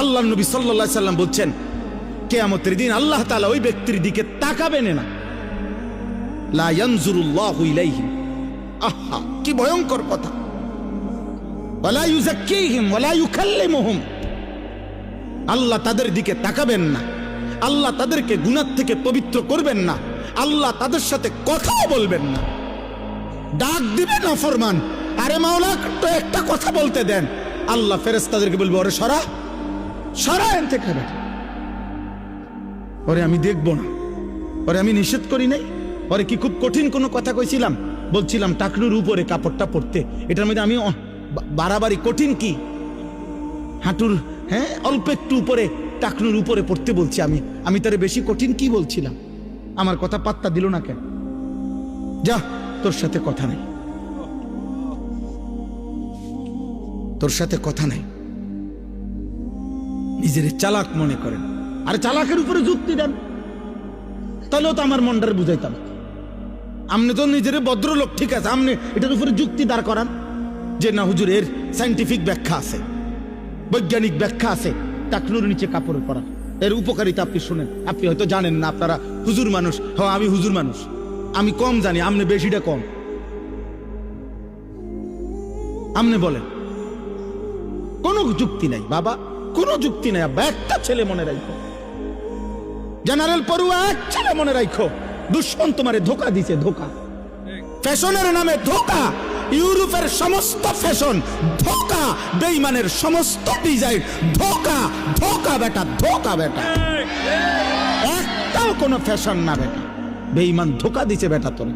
আল্লাহ নবী সাল্লাল্লাহু আলাইহি সাল্লাম বলছেন কিয়ামতের দিন আল্লাহ তাআলা ওই ব্যক্তির দিকে তাকাবেন না, লা ইয়ানজুরুল্লাহু ইলাইহিম। আহা, কি ভয়ঙ্কর কথা। ওয়ালা ইউযাক্কিহিম ওয়ালা ইউকাল্লিমুহুম, আল্লাহ তাদের দিকে তাকাবেন না, আল্লাহ তাদেরকে গুনাহ থেকে পবিত্র করবেন না, আল্লাহ তাদের সাথে কথাও বলবেন না। ডাক দিবেন না ফরমান, আরে মাওলা তো একটা কথা বলতে দেন, আল্লাহ ফেরেশতাদেরকে বলবে ওরে সরা সরা এন থেকে বেটা, ওরে আমি দেখব না, ওরে আমি নিষেধ করি নাই, ওরে কি খুব কঠিন কোনো কথা কইছিলাম? বলছিলাম টাকনুর উপরে কাপড়টা পরতে, এটার মধ্যে আমি বাড়াবাড়ি কঠিন কি? হাঁটুর অল্প একটু উপরে টাকনুর উপরে পড়তে বলছি আমি তারে বেশি কঠিন কি বলছিলাম? আমার কথা পাত্তা দিল না কেন? যা, তোর সাথে কথা নাই, তোর সাথে কথা নাই। নিজের চালাক মনে করেন, আর চালাকের উপরে যুক্তি দেন, তাহলেও তো আমার মনটারে বুঝাইতাম। আপনি তো নিজের ভদ্রলোক, ঠিক আছে, আপনি এটার উপরে যুক্তি দাঁড় করান যে না হুজুর এর সায়েন্টিফিক ব্যাখ্যা আছে, বৈজ্ঞানিক ব্যাখ্যা আছে টাকনুর নিচে কাপড় পরা, এর উপকারিতা আপনি শুনেন। আপনি হয়তো জানেন না, আপনারা হুজুর মানুষ। হ্যাঁ, আমি হুজুর মানুষ, আমি কম জানি, আপনি বেশিটা কম। আপনি বলেন, কোনো যুক্তি নাই বাবা, কোনো যুক্তি নাই। আব্বা, একটা ছেলে মনে রাখো, জেনারেল পড়ুয়া এক ছেলে মনে রাখো, দুশ্মন তোমারে ধোকা দিছে, ধোকা, ফ্যাশনের নামে ধোকা, ইউরোপের সমস্ত ফ্যাশন ধোকা, বেঈমানের সমস্ত ডিজাইন ধোকা, ধোকা বেটা, ধোকা বেটা, একটাও কোনো ফ্যাশন না বেটা, বেঈমান ধোকা দিছে বেটা তোরে।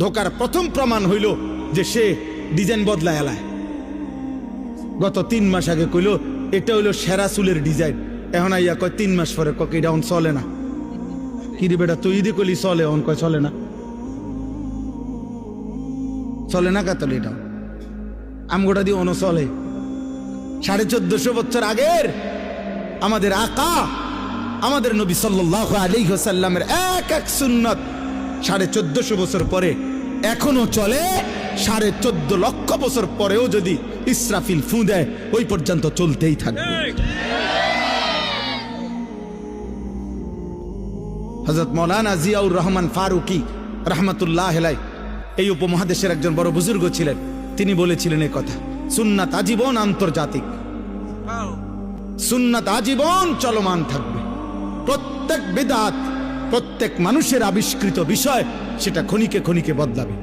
ধোকার প্রথম প্রমাণ হইল যে সে ডিজাইন বদলায় এলায়। গত 3 মাস আগে কইল এটা হইলো সেরা চুলের ডিজাইন, এখন আইয়া কয় 3 মাস পরে কয় এটা অন চলে না। কি রে বেটা, তুই ঈদে কইলি চলে, অন কয় চলে না, চলে না কাতল, এটা আমগোটা দিয়ে অন চলে। 1450 বছর আগের আমাদের আকা, আমাদের নবী সাল্লাল্লাহু আলাইহি ওয়াসাল্লামের এক এক সুন্নাত 1450 বছর পরে এখনো চলে। 14.5 লক্ষ বছর পরেও যদি ইসরাফিল ফু দেয়, ওই পর্যন্ত চলতেই থাকবে। হযরত মাওলানা জিয়াউর রহমান ফারুকি রাহমাতুল্লাহ আলাইহি এই উপমহাদেশের একজন বড় বুজুর্গ ছিলেন। তিনি বলেছিলেন এই কথা, সুন্নাত আজীবন আন্তর্জাতিক, সুন্নাত আজীবন চলমান থাকবে। প্রত্যেক বিদআত, প্রত্যেক মানুষের আবিষ্কৃত বিষয়, সেটা ক্ষণিকে ক্ষণিকে বদলাবে।